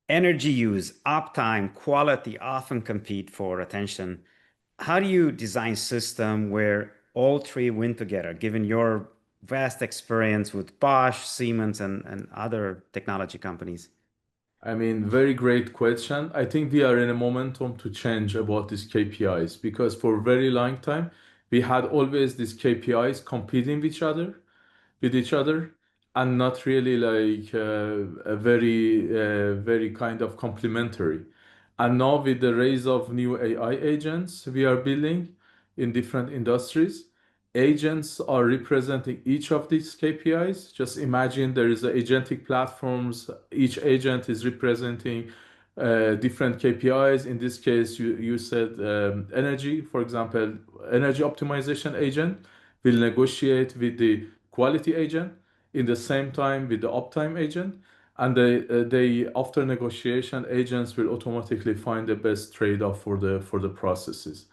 Energy use, uptime, quality often compete for attention. How do you design system where all three win together, given your vast experience with Bosch, Siemens, and other technology companies? I mean, very great question. I think we are in a momentum to change about these KPIs because for a very long time we had always these KPIs competing with each other, and not really like a very kind of complementary. And now with the rise of new AI agents we are building in different industries, agents are representing each of these KPIs. Just imagine there is a agentic platforms. Each agent is representing different KPIs. In this case, you said energy, for example, energy optimization agent will negotiate with the quality agent in the same time with the uptime agent. And they after negotiation, agents will automatically find the best trade-off for the processes.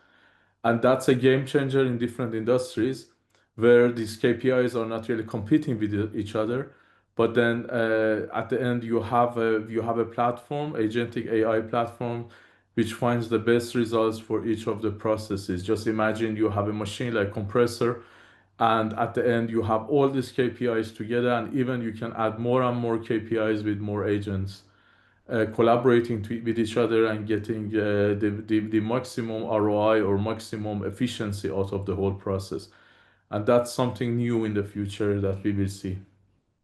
And that's a game changer in different industries where these KPIs are not really competing with each other. But then at the end, you have a platform, agentic AI platform, which finds the best results for each of the processes. Just imagine you have a machine like compressor, and at the end, you have all these KPIs together, and even you can add more and more KPIs with more agents collaborating with each other and getting the maximum ROI or maximum efficiency out of the whole process. And that's something new in the future that we will see.